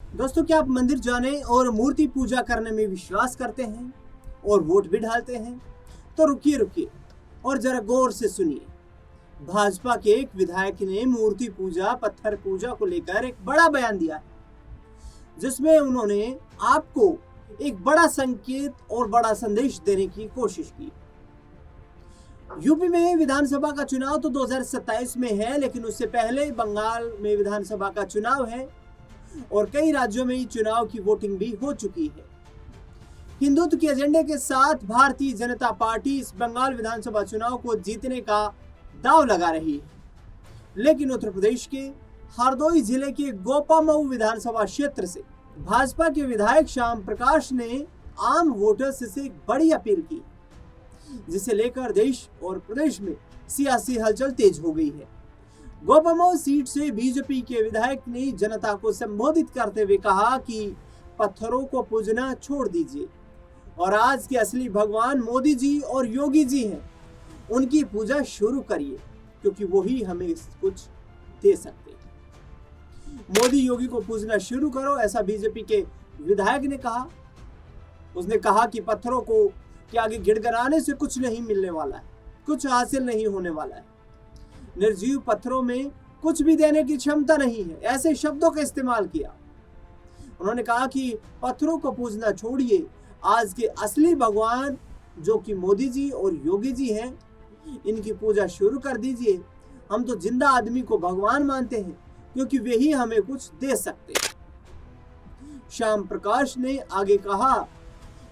दोस्तों, क्या आप मंदिर जाने और मूर्ति पूजा करने में विश्वास करते हैं और वोट भी डालते हैं? तो रुकिए और जरा गौर से सुनिए। भाजपा के एक विधायक ने मूर्ति पूजा, पत्थर पूजा को लेकर एक बड़ा बयान दिया है, जिसमें उन्होंने आपको एक बड़ा संकेत और बड़ा संदेश देने की कोशिश की। यूपी में विधानसभा का चुनाव तो 2027 में है, लेकिन उससे पहले बंगाल में विधानसभा का चुनाव है और कई राज्यों में चुनाव की वोटिंग भी हो चुकी है। हिंदुत्व के एजेंडे के साथ भारतीय जनता पार्टी इस बंगाल विधानसभा चुनाव को जीतने का दांव लगा रही है, लेकिन उत्तर प्रदेश के हरदोई जिले के गोपामऊ विधानसभा क्षेत्र से भाजपा के विधायक श्याम प्रकाश ने आम वोटर्स से एक बड़ी अपील की, जिसे लेकर देश और प्रदेश में सियासी हलचल तेज हो गई है। गोपामऊ सीट से बीजेपी के विधायक ने जनता को संबोधित करते हुए कहा कि पत्थरों को पूजना छोड़ दीजिए और आज के असली भगवान मोदी जी और योगी जी हैं, उनकी पूजा शुरू करिए, क्योंकि वही हमें कुछ दे सकते हैं। मोदी योगी को पूजना शुरू करो, ऐसा बीजेपी के विधायक ने कहा। उसने कहा कि पत्थरों को के आगे गिड़गिड़ाने से कुछ नहीं मिलने वाला है, कुछ हासिल नहीं होने वाला है। निर्जीव पत्थरों में कुछ भी देने की क्षमता नहीं है, ऐसे शब्दों का इस्तेमाल किया। उन्होंने कहा कि पत्थरों को पूजना छोड़िए, आज के असली भगवान जो कि मोदी जी और योगी जी हैं, इनकी पूजा शुरू कर दीजिए। हम तो जिंदा आदमी को भगवान मानते हैं, क्योंकि वे ही हमें कुछ दे सकते हैं। श्याम प्रकाश ने आगे कहा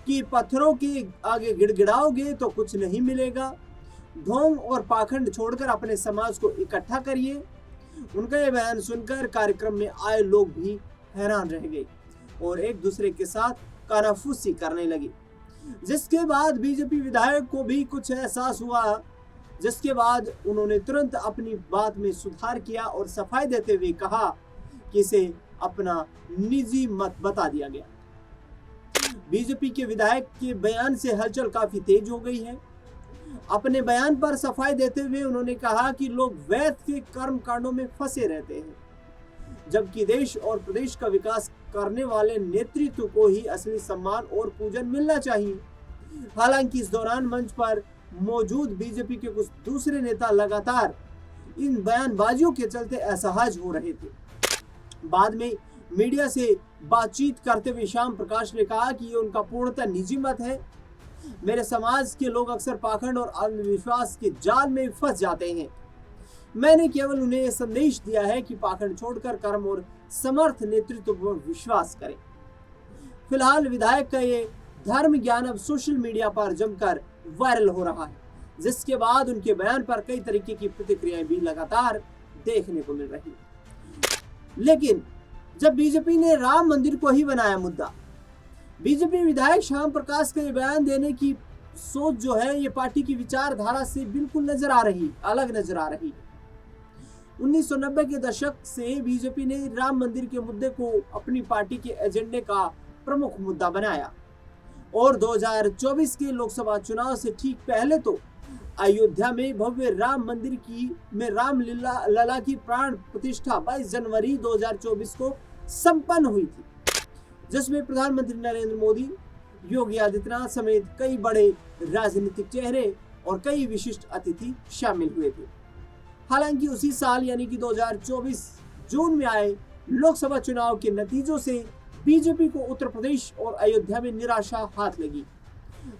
कि पत्थरों के आगे गिड़गिड़ाओगे तो कुछ नहीं मिलेगा। ढोंग और पाखंड छोड़कर अपने समाज को इकट्ठा करिए। उनका यह बयान सुनकर कार्यक्रम में आए लोग भी हैरान रह गए और एक दूसरे के साथ कानाफूसी करने लगे, जिसके बाद बीजेपी विधायक को भी कुछ एहसास हुआ, जिसके बाद उन्होंने तुरंत अपनी बात में सुधार किया और सफाई देते हुए कहा कि इसे अपना निजी मत बता दिया गया। बीजेपी के विधायक के बयान से हलचल काफी तेज हो गई है। अपने बयान पर सफाई देते हुए उन्होंने कहा कि लोग वैध के कर्म कांडों में फंसे रहते हैं, जबकि देश और प्रदेश का विकास करने वाले नेतृत्व को ही असली सम्मान और पूजन मिलना चाहिए। हालांकि इस दौरान मंच पर मौजूद बीजेपी के कुछ दूसरे नेता लगातार इन बयानबाजियों के चलते असहज हो रहे थे। बाद में मीडिया से बातचीत करते हुए श्याम प्रकाश ने कहा कि ये उनका पूर्णतः निजी मत है। मेरे समाज के लोग अक्सर पाखंड और अंधविश्वास के जाल में फंस जाते हैं। मैंने केवल उन्हें यह संदेश दिया है कि पाखंड छोड़कर कर्म और समर्थ नेतृत्व पर विश्वास करें। फिलहाल विधायक का ये धर्म ज्ञान अब सोशल मीडिया पर जमकर वायरल हो रहा है, जिसके बाद उनके बयान पर कई तरीके की प्रतिक्रियाएं भी लगातार देखने को मिल रही है। लेकिन जब बीजेपी ने राम मंदिर को ही बनाया मुद्दा, बीजेपी विधायक श्याम प्रकाश का ये बयान देने की सोच जो है, ये पार्टी की विचारधारा से बिल्कुल अलग नजर आ रही है। 1990 के दशक से बीजेपी ने राम मंदिर के मुद्दे को अपनी पार्टी के एजेंडे का प्रमुख मुद्दा बनाया और 2024 के लोकसभा चुनाव से ठीक पहले तो अयोध्या में भव्य राम मंदिर में राम लला की प्राण प्रतिष्ठा 22 जनवरी 2024 को संपन्न हुई थी, जिसमें प्रधानमंत्री नरेंद्र मोदी, योगी आदित्यनाथ समेत कई बड़े राजनीतिक चेहरे और कई विशिष्ट अतिथि शामिल हुए थे। हालांकि उसी साल यानी कि 2024 जून में आए लोकसभा चुनाव के नतीजों से बीजेपी को उत्तर प्रदेश और अयोध्या में निराशा हाथ लगी,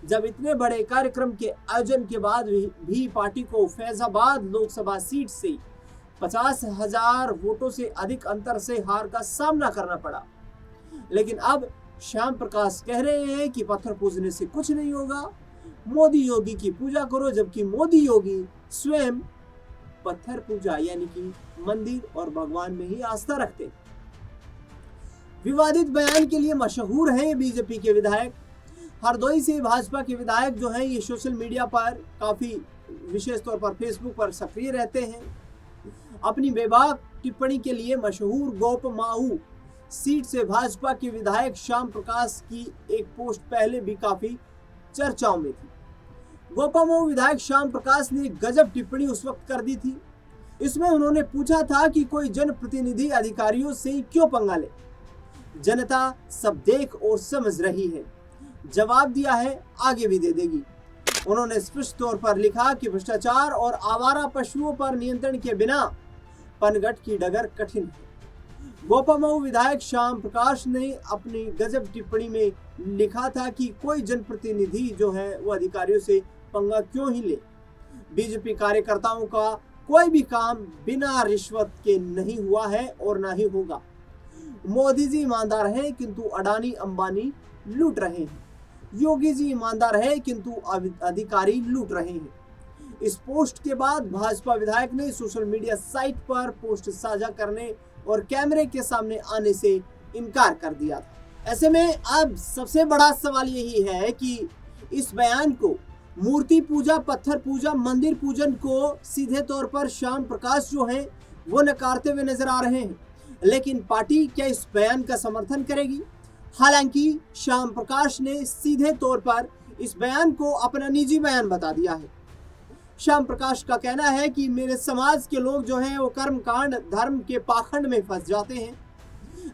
जब इतने बड़े कार्यक्रम के आयोजन के बाद भी पार्टी को फैजाबाद लोकसभा सीट से 50,000 वोटों से अधिक अंतर से हार का सामना करना पड़ा। लेकिन अब श्याम प्रकाश कह रहे हैं कि पत्थर पूजने से कुछ नहीं होगा, मोदी योगी की पूजा करो, जबकि मोदी योगी स्वयं पत्थर पूजा यानी कि मंदिर और भगवान में ही आस्था रखते। विवादित बयान के लिए मशहूर है बीजेपी के विधायक। हरदोई से भाजपा के विधायक जो हैं, ये सोशल मीडिया पर काफी विशेष तौर पर फेसबुक पर सक्रिय रहते हैं। अपनी बेबाक टिप्पणी के लिए मशहूर गोपमाऊ सीट से भाजपा के विधायक श्याम प्रकाश की एक पोस्ट पहले भी काफी चर्चाओं में थी। गोपामऊ विधायक श्याम प्रकाश ने गजब टिप्पणी उस वक्त कर दी थी। इसमें उन्होंने पूछा था कि कोई जनप्रतिनिधि अधिकारियों से क्यों पंगा ले, जनता सब देख और समझ रही है, जवाब दिया है, आगे भी दे देगी। उन्होंने स्पष्ट तौर पर लिखा कि भ्रष्टाचार और आवारा पशुओं पर नियंत्रण के बिना पनघट की डगर कठिन है। गोपामऊ विधायक श्याम प्रकाश ने अपनी गजब टिप्पणी में लिखा था कि कोई जनप्रतिनिधि जो है वो अधिकारियों से पंगा क्यों ही ले। बीजेपी कार्यकर्ताओं का कोई भी काम बिना रिश्वत के नहीं हुआ है और ना ही होगा। मोदी जी ईमानदार हैं किंतु अडानी अंबानी लूट रहे हैं। योगी जी ईमानदार है किंतु अधिकारी लूट रहे हैं। इस पोस्ट के बाद भाजपा विधायक ने सोशल मीडिया साइट पर पोस्ट साझा करने और कैमरे के सामने आने से इनकार कर दिया था। ऐसे में अब सबसे बड़ा सवाल यही है कि इस बयान को, मूर्ति पूजा, पत्थर पूजा, मंदिर पूजन को सीधे तौर पर श्याम प्रकाश जो हैं वो नकारते हुए नजर आ रहे हैं, लेकिन पार्टी क्या इस बयान का समर्थन करेगी? हालांकि श्याम प्रकाश ने सीधे तौर पर इस बयान को अपना निजी बयान बता दिया है। श्याम प्रकाश का कहना है कि मेरे समाज के लोग जो हैं वो कर्म कांड, धर्म के पाखंड में फंस जाते हैं,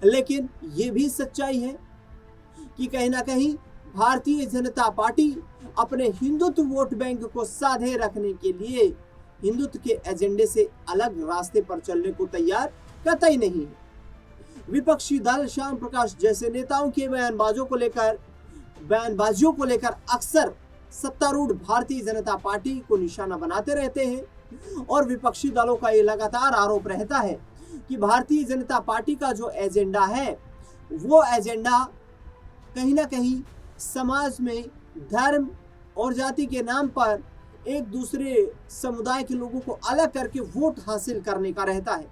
लेकिन ये भी सच्चाई है कि कहीं ना कहीं भारतीय जनता पार्टी अपने हिंदुत्व वोट बैंक को साधे रखने के लिए हिंदुत्व के एजेंडे से अलग रास्ते पर चलने को तैयार कतई नहीं है। विपक्षी दल श्याम प्रकाश जैसे नेताओं के बयानबाजियों को लेकर अक्सर सत्तारूढ़ भारतीय जनता पार्टी को निशाना बनाते रहते हैं और विपक्षी दलों का ये लगातार आरोप रहता है कि भारतीय जनता पार्टी का जो एजेंडा है वो एजेंडा कहीं ना कहीं समाज में धर्म और जाति के नाम पर एक दूसरे समुदाय के लोगों को अलग करके वोट हासिल करने का रहता है।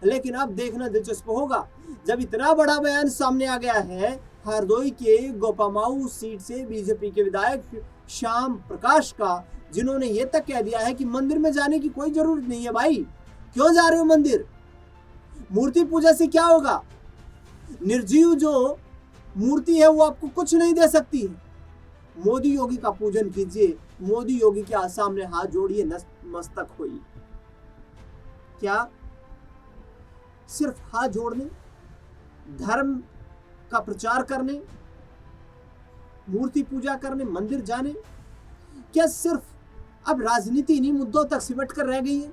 लेकिन अब देखना दिलचस्प होगा, जब इतना बड़ा बयान सामने आ गया है हरदोई के गोपामाऊ सीट से बीजेपी के विधायक श्याम प्रकाश का, जिन्होंने ये तक कह दिया है कि मंदिर में जाने की कोई जरूरत नहीं है। भाई क्यों जा रहे हो मंदिर? मूर्ति पूजा से क्या होगा? निर्जीव जो मूर्ति है वो आपको कुछ नहीं दे सकती है। मोदी योगी का पूजन कीजिए, मोदी योगी के सामने हाथ जोड़िए, मस्तक होइए। क्या सिर्फ हाथ जोड़ने, धर्म का प्रचार करने, मूर्ति पूजा करने, मंदिर जाने, क्या सिर्फ अब राजनीति इन्हीं मुद्दों तक सिमट कर रह गई है?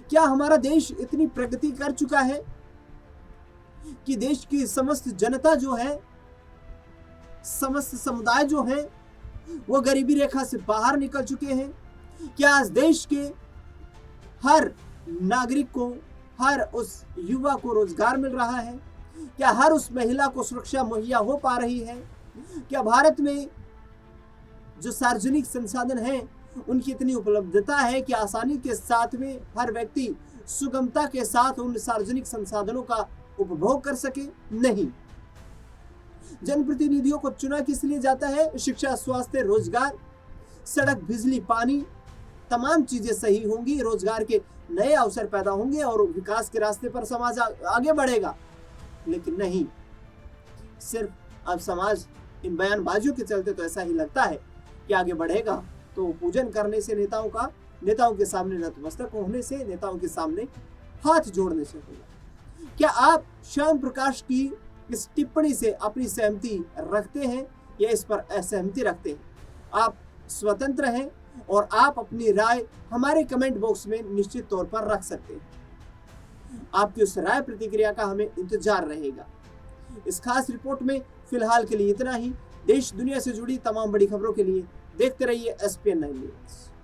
क्या हमारा देश इतनी प्रगति कर चुका है कि देश की समस्त जनता जो है, समस्त समुदाय जो है वो गरीबी रेखा से बाहर निकल चुके हैं? क्या आज देश के हर नागरिक को, हर उस युवा को रोजगार मिल रहा है? क्या हर उस महिला को सुरक्षा मुहैया हो पा रही है? क्या भारत में जो सार्वजनिक संसाधन हैं उनकी इतनी उपलब्धता है कि आसानी के साथ में हर व्यक्ति सुगमता के साथ उन सार्वजनिक संसाधनों का उपभोग कर सके? नहीं। जनप्रतिनिधियों को चुना किस लिए जाता है? शिक्षा, स्वास्थ्य, रोजगार, सड़क, बिजली, पानी, तमाम चीजें सही होंगी, रोजगार के नए अवसर पैदा होंगे और विकास के रास्ते पर समाज आगे बढ़ेगा। लेकिन नहीं, सिर्फ अब समाज इन बयानबाजियों के चलते तो ऐसा ही लगता है कि आगे बढ़ेगा तो पूजन करने से, नेताओं के सामने नतमस्तक होने से, नेताओं के सामने हाथ जोड़ने से होगा। क्या आप श्याम प्रकाश की इस टिप्पणी से अपनी सहमति रखते हैं या इस पर असहमति रखते हैं? आप स्वतंत्र हैं और आप अपनी राय हमारे कमेंट बॉक्स में निश्चित तौर पर रख सकते हैं। आपकी उस राय प्रतिक्रिया का हमें इंतजार रहेगा। इस खास रिपोर्ट में फिलहाल के लिए इतना ही। देश दुनिया से जुड़ी तमाम बड़ी खबरों के लिए देखते रहिए SPN9 न्यूज़।